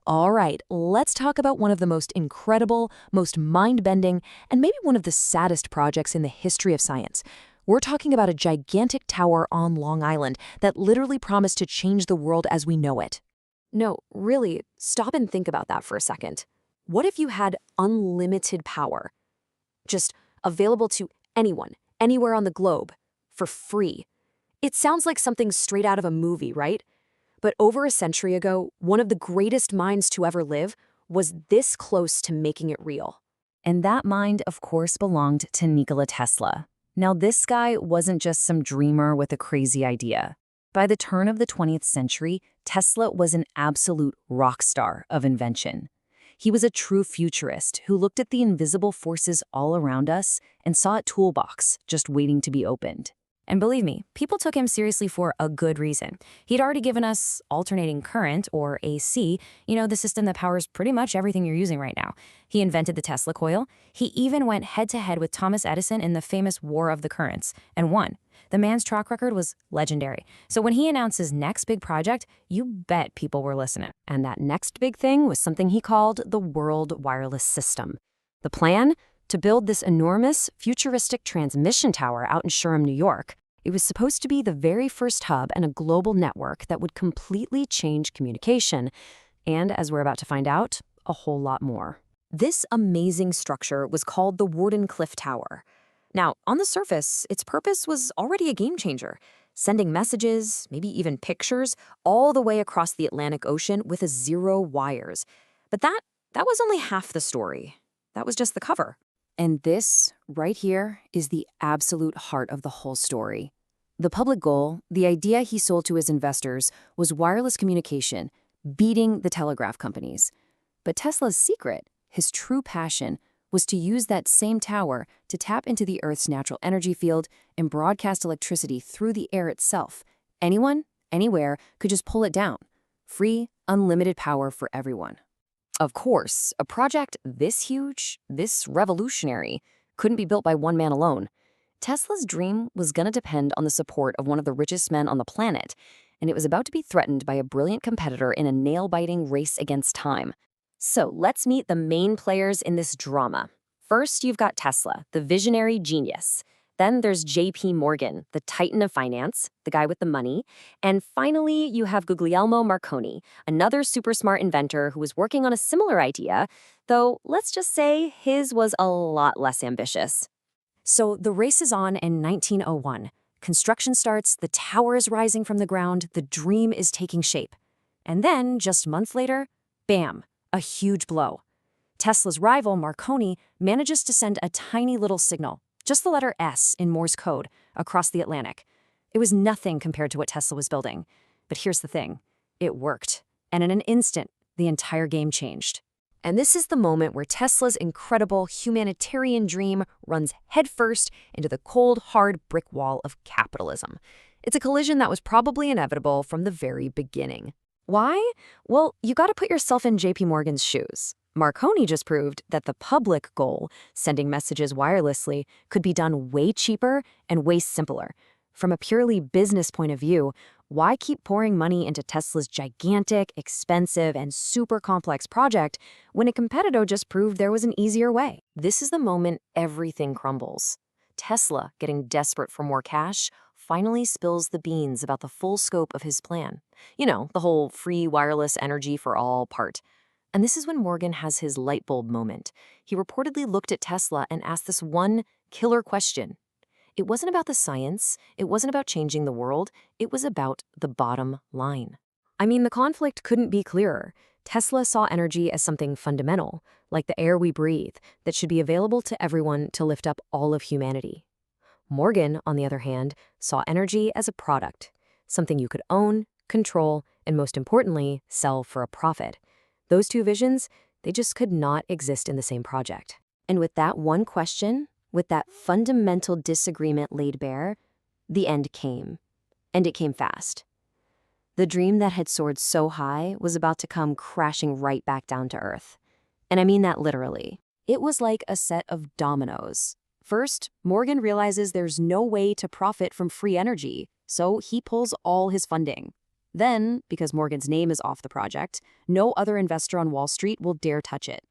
All right, let's talk about one of the most incredible, most mind-bending, and maybe one of the saddest projects in the history of science. We're talking about a gigantic tower on Long Island that literally promised to change the world as we know it. No, really, stop and think about that for a second. What if you had unlimited power? Just available to anyone, anywhere on the globe, for free. It sounds like something straight out of a movie, right? But over a century ago, one of the greatest minds to ever live was this close to making it real. And that mind, of course, belonged to Nikola Tesla. Now, this guy wasn't just some dreamer with a crazy idea. By the turn of the 20th century, Tesla was an absolute rock star of invention. He was a true futurist who looked at the invisible forces all around us and saw a toolbox just waiting to be opened. And believe me, people took him seriously for a good reason. He'd already given us alternating current, or AC, the system that powers pretty much everything you're using right now. He invented the Tesla coil. He even went head-to-head with Thomas Edison in the famous War of the Currents, and won. The man's track record was legendary. So when he announced his next big project, you bet people were listening. And that next big thing was something he called the World Wireless System. The plan? To build this enormous, futuristic transmission tower out in Shoreham, New York. It was supposed to be the very first hub and a global network that would completely change communication, and as we're about to find out, a whole lot more. This amazing structure was called the Wardenclyffe Tower. Now, on the surface, its purpose was already a game changer, sending messages, maybe even pictures, all the way across the Atlantic Ocean with zero wires. But that was only half the story. That was just the cover. And this, right here, is the absolute heart of the whole story. The public goal, the idea he sold to his investors, was wireless communication, beating the telegraph companies. But Tesla's secret, his true passion, was to use that same tower to tap into the Earth's natural energy field and broadcast electricity through the air itself. Anyone, anywhere, could just pull it down. Free, unlimited power for everyone. Of course, a project this huge, this revolutionary, couldn't be built by one man alone. Tesla's dream was going to depend on the support of one of the richest men on the planet, and it was about to be threatened by a brilliant competitor in a nail-biting race against time. So let's meet the main players in this drama. First, you've got Tesla, the visionary genius. Then there's J.P. Morgan, the titan of finance, the guy with the money. And finally, you have Guglielmo Marconi, another super smart inventor who was working on a similar idea, though let's just say his was a lot less ambitious. So the race is on in 1901. Construction starts, the tower is rising from the ground, the dream is taking shape. And then, just a month later, bam, a huge blow. Tesla's rival, Marconi, manages to send a tiny little signal, just the letter S in Morse code, across the Atlantic. It was nothing compared to what Tesla was building. But here's the thing. It worked. And in an instant, the entire game changed. And this is the moment where Tesla's incredible humanitarian dream runs headfirst into the cold, hard brick wall of capitalism. It's a collision that was probably inevitable from the very beginning. Why? Well, you got to put yourself in J.P. Morgan's shoes. Marconi just proved that the public goal, sending messages wirelessly, could be done way cheaper and way simpler. From a purely business point of view, why keep pouring money into Tesla's gigantic, expensive, and super complex project when a competitor just proved there was an easier way? This is the moment everything crumbles. Tesla, getting desperate for more cash, finally spills the beans about the full scope of his plan. The whole free wireless energy for all part. And this is when Morgan has his light bulb moment. He reportedly looked at Tesla and asked this one killer question. It wasn't about the science, it wasn't about changing the world, it was about the bottom line. I mean, the conflict couldn't be clearer. Tesla saw energy as something fundamental, like the air we breathe, that should be available to everyone to lift up all of humanity. Morgan, on the other hand, saw energy as a product, something you could own, control, and most importantly, sell for a profit. Those two visions, they just could not exist in the same project. And with that one question, with that fundamental disagreement laid bare, the end came. And it came fast. The dream that had soared so high was about to come crashing right back down to earth. And I mean that literally. It was like a set of dominoes. First, Morgan realizes there's no way to profit from free energy, so he pulls all his funding. Then, because Morgan's name is off the project, no other investor on Wall Street will dare touch it.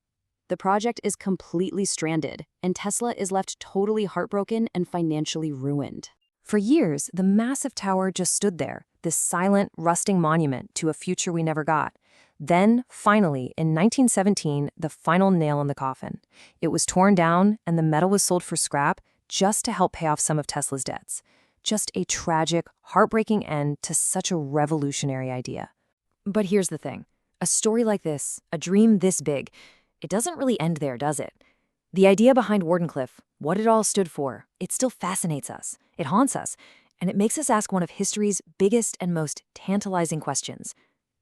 The project is completely stranded, and Tesla is left totally heartbroken and financially ruined. For years, the massive tower just stood there, this silent, rusting monument to a future we never got. Then, finally, in 1917, the final nail in the coffin. It was torn down, and the metal was sold for scrap just to help pay off some of Tesla's debts. Just a tragic, heartbreaking end to such a revolutionary idea. But here's the thing. A story like this, a dream this big, it doesn't really end there, does it? The idea behind Wardenclyffe, what it all stood for, it still fascinates us, it haunts us, and it makes us ask one of history's biggest and most tantalizing questions.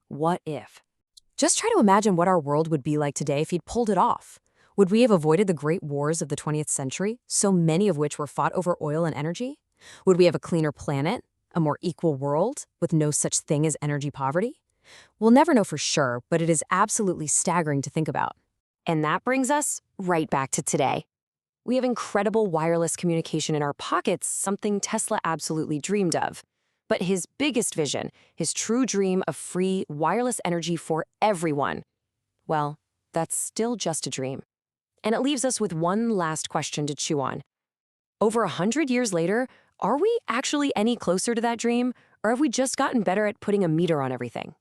What if? Just try to imagine what our world would be like today if he'd pulled it off. Would we have avoided the great wars of the 20th century, so many of which were fought over oil and energy? Would we have a cleaner planet, a more equal world, with no such thing as energy poverty? We'll never know for sure, but it is absolutely staggering to think about. And that brings us right back to today. We have incredible wireless communication in our pockets, something Tesla absolutely dreamed of. But his biggest vision, his true dream of free, wireless energy for everyone, well, that's still just a dream. And it leaves us with one last question to chew on. Over 100 years later, are we actually any closer to that dream, or have we just gotten better at putting a meter on everything?